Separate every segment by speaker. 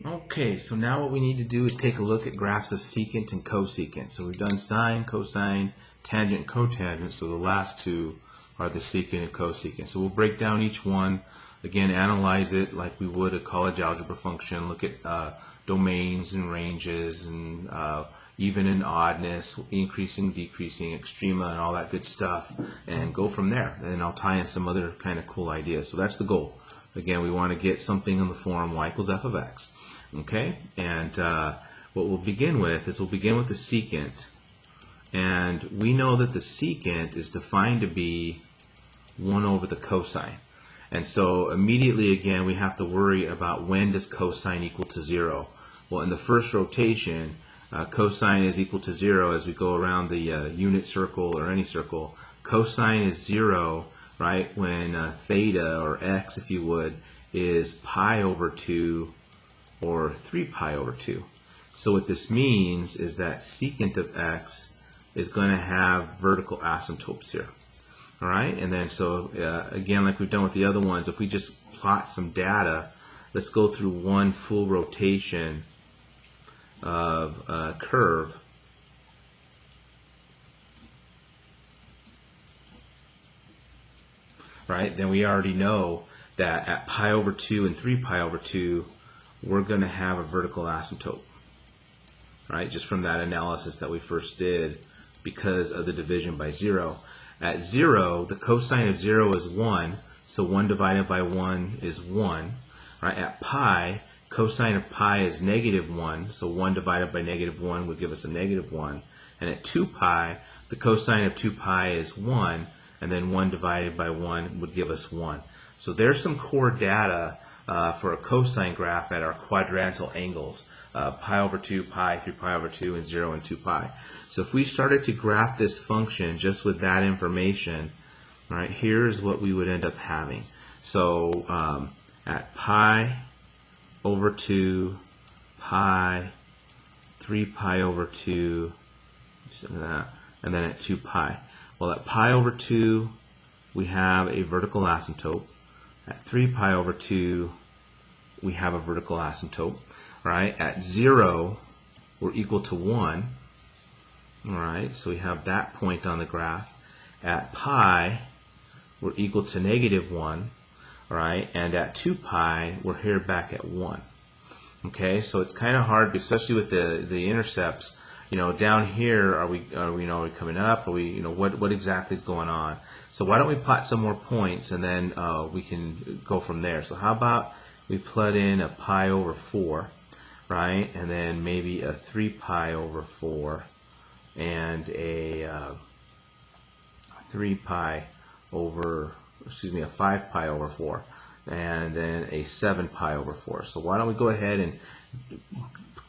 Speaker 1: Okay, so now what we need to do is take a look at graphs of secant and cosecant. So we've done sine, cosine, tangent, cotangent, so the last two are the secant and cosecant. So we'll break down each one, again, analyze it like we would a college algebra function, look at domains and ranges and even and oddness, increasing, decreasing, extrema, and all that good stuff, and go from there. And then I'll tie in some other kind of cool ideas. So that's the goal. Again, we want to get something in the form y equals f of x. Okay, and what we'll begin with is we'll begin with the secant, and we know that the secant is defined to be 1 over the cosine. And so immediately again we have to worry about when does cosine equal to 0. Well, in the first rotation, cosine is equal to 0 as we go around the unit circle or any circle. Cosine is 0, right, when theta, or x if you would, is pi over 2 or 3 pi over 2. So what this means is that secant of x is going to have vertical asymptotes here. All right, and then so again, like we've done with the other ones, if we just plot some data, let's go through one full rotation of a curve. Right, then we already know that at pi over 2 and 3 pi over 2, we're going to have a vertical asymptote, right, just from that analysis that we first did because of the division by 0. At 0, the cosine of 0 is 1, so 1 divided by 1 is 1. Right? At pi, cosine of pi is -1, so 1 divided by -1 would give us a -1. And at 2 pi, the cosine of 2 pi is 1, and then 1 divided by 1 would give us 1. So there's some core data for a cosine graph at our quadrantal angles, pi over 2, pi, 3 pi over 2, and 0 and 2 pi. So if we started to graph this function just with that information, right, here's what we would end up having. So at pi over 2, pi, 3 pi over 2, and then at 2 pi. Well, at pi over 2, we have a vertical asymptote. At 3 pi over 2, we have a vertical asymptote. Right? At 0, we're equal to 1. All right, so we have that point on the graph. At pi, we're equal to -1. All right, and at 2 pi, we're here back at 1. Okay, so it's kind of hard, especially with the intercepts. You know, down here, are we coming up? Are we, what exactly is going on? So why don't we plot some more points, and then we can go from there. So how about we plot in a pi over 4, right, and then maybe a 3 pi over 4, and a 3 pi over, a 5 pi over 4, and then a 7 pi over 4. So why don't we go ahead and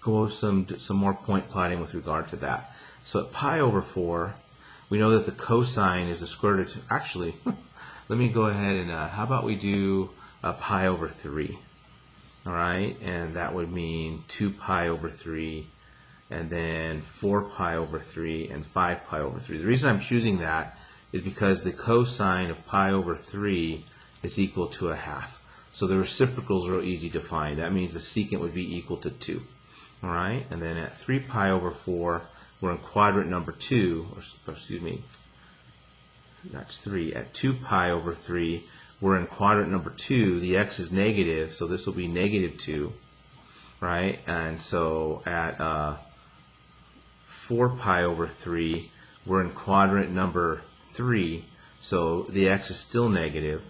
Speaker 1: go some more point plotting with regard to that. So at pi over 4, we know that the cosine is the square root of, actually, let me go ahead and, how about we do a pi over 3, all right, and that would mean 2 pi over 3, and then 4 pi over 3, and 5 pi over 3. The reason I'm choosing that is because the cosine of pi over 3 is equal to a half. So the reciprocal is real easy to find. That means the secant would be equal to 2. All right, and then at 3 pi over 4, we're in quadrant number 2, or excuse me, that's 3. At 2 pi over 3, we're in quadrant number 2. The x is negative, so this will be -2, right? And so at 4 pi over 3, we're in quadrant number 3, so the x is still negative.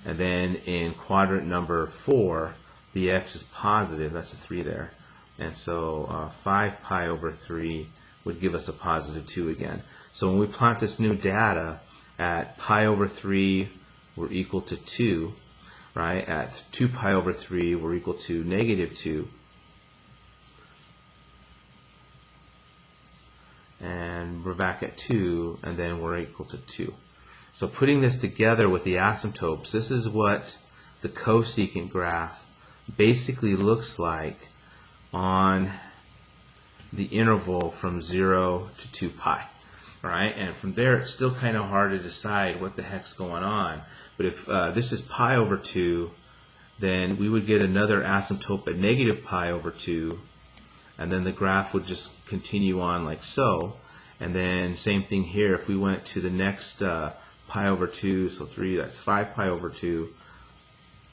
Speaker 1: And then in quadrant number 4, the x is positive. That's a 3 there. And so 5 pi over 3 would give us a positive 2 again. So when we plot this new data, at pi over 3, we're equal to 2. Right? At 2 pi over 3, we're equal to -2. And we're back at 2, and then we're equal to 2. So putting this together with the asymptotes, this is what the cosecant graph basically looks like on the interval from 0 to 2 pi. Right? And from there, it's still kind of hard to decide what the heck's going on. But if this is pi over 2, then we would get another asymptote at negative pi over 2, and then the graph would just continue on like so. And then same thing here, if we went to the next pi over 2, so 3, that's 5 pi over 2,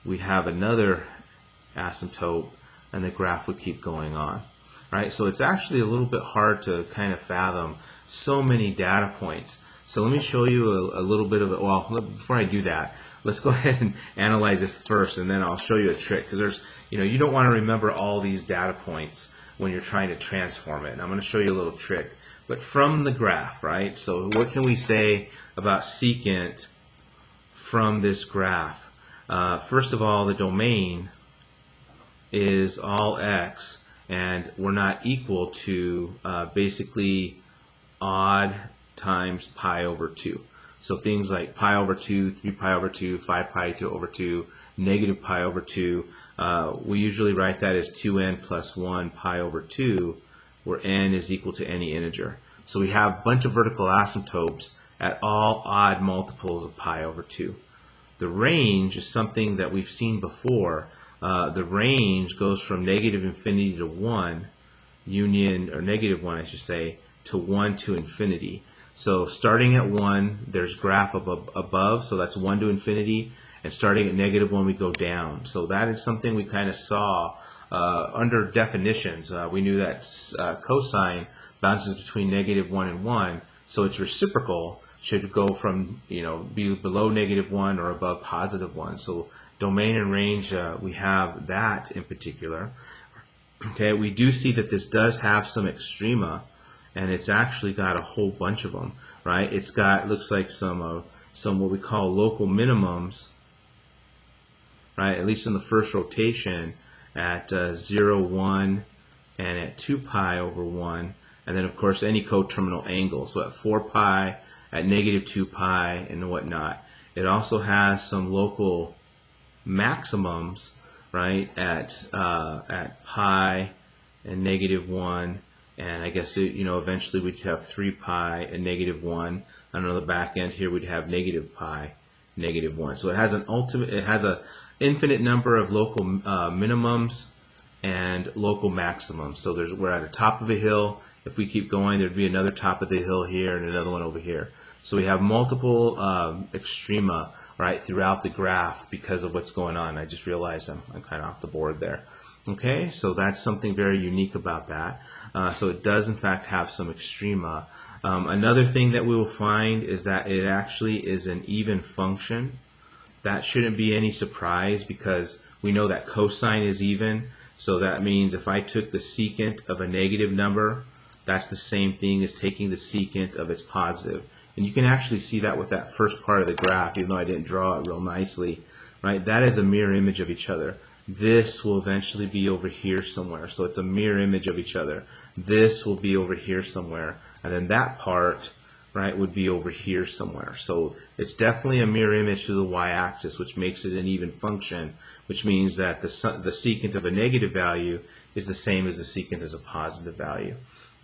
Speaker 1: we have another asymptote, and the graph would keep going on. Right? So it's actually a little bit hard to kind of fathom so many data points. So let me show you a little bit of it. Well, before I do that, let's go ahead and analyze this first, and then I'll show you a trick, because there's, you don't want to remember all these data points when you're trying to transform it. And I'm going to show you a little trick. But from the graph, right? So what can we say about secant from this graph? First of all, the domain is all x, and we're not equal to basically odd times pi over 2. So things like pi over 2, 3 pi over 2, 5 pi over 2, negative pi over 2, we usually write that as 2n plus 1 pi over 2, where n is equal to any integer. So we have a bunch of vertical asymptotes at all odd multiples of pi over 2. The range is something that we've seen before. The range goes from negative infinity to 1, or negative 1 I should say, to 1 to infinity. So starting at 1, there's graph above, so that's 1 to infinity, and starting at negative 1 we go down. So that is something we kind of saw under definitions. We knew that cosine bounces between negative 1 and 1, so its reciprocal should go from, be below negative 1 or above positive 1. So domain and range, we have that in particular. Okay, we do see that this does have some extrema, and it's actually got a whole bunch of them, right? It's got, looks like some what we call local minimums, right? At least in the first rotation at 0, 1, and at 2 pi over 1, and then of course any coterminal angle. So at 4 pi, at negative 2 pi, and whatnot. It also has some local maximums, right? At pi and negative 1. And I guess eventually we'd have 3 pi and negative 1. And on the back end here we'd have negative pi, negative 1. So it has an infinite number of local minimums and local maximums. So we're at the top of a hill. If we keep going, there'd be another top of the hill here and another one over here. So we have multiple extrema, right, throughout the graph because of what's going on. I just realized I'm kind of off the board there. Okay, so that's something very unique about that. So it does in fact have some extrema. Another thing that we will find is that it actually is an even function. That shouldn't be any surprise because we know that cosine is even. So that means if I took the secant of a negative number, that's the same thing as taking the secant of its positive. And you can actually see that with that first part of the graph, even though I didn't draw it real nicely. Right? That is a mirror image of each other. This will eventually be over here somewhere. So it's a mirror image of each other. This will be over here somewhere. And then that part, right, would be over here somewhere. So it's definitely a mirror image to the y-axis, which makes it an even function, which means that the secant of a negative value is the same as the secant as a positive value.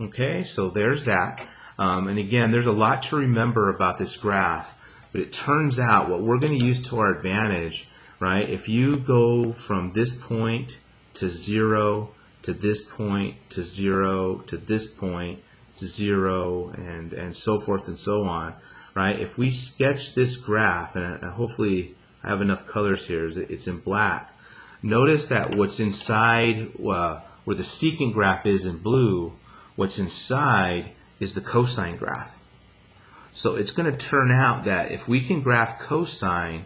Speaker 1: Okay, so there's that. And again, there's a lot to remember about this graph, but it turns out what we're going to use to our advantage, right, if you go from this point to 0 to this point to 0 to this point to 0 and so forth and so on, right, if we sketch this graph, and hopefully I have enough colors here, it's in black, notice that what's inside, where the secant graph is in blue, what's inside is the cosine graph. So it's going to turn out that if we can graph cosine,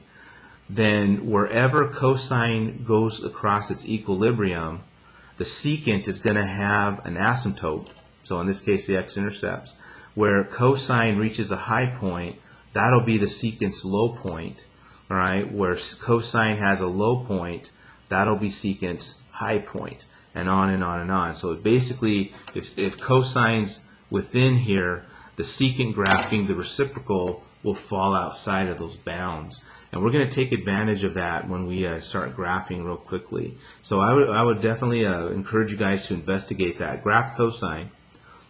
Speaker 1: then wherever cosine goes across its equilibrium, the secant is going to have an asymptote. So in this case, the x-intercepts. Where cosine reaches a high point, that'll be the secant's low point. All right? Where cosine has a low point, that'll be secant's high point. And on and on and on. So basically, if cosine's within here, the secant graph being the reciprocal will fall outside of those bounds. And we're going to take advantage of that when we start graphing real quickly. So I would definitely encourage you guys to investigate that. Graph cosine,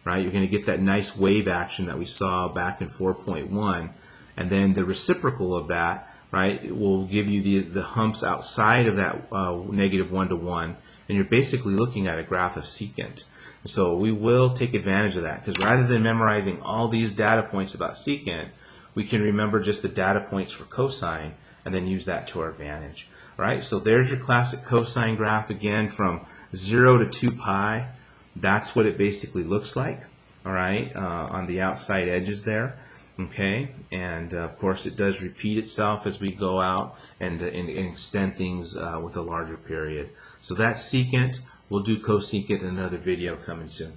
Speaker 1: right? You're going to get that nice wave action that we saw back in 4.1. And then the reciprocal of that right? It will give you the humps outside of that -1 to 1, and you're basically looking at a graph of secant. So we will take advantage of that, because rather than memorizing all these data points about secant, we can remember just the data points for cosine and then use that to our advantage. Right? So there's your classic cosine graph again from 0 to 2 pi. That's what it basically looks like, all right, on the outside edges there. Okay, and of course it does repeat itself as we go out and extend things with a larger period. So that's secant. We'll do cosecant in another video coming soon.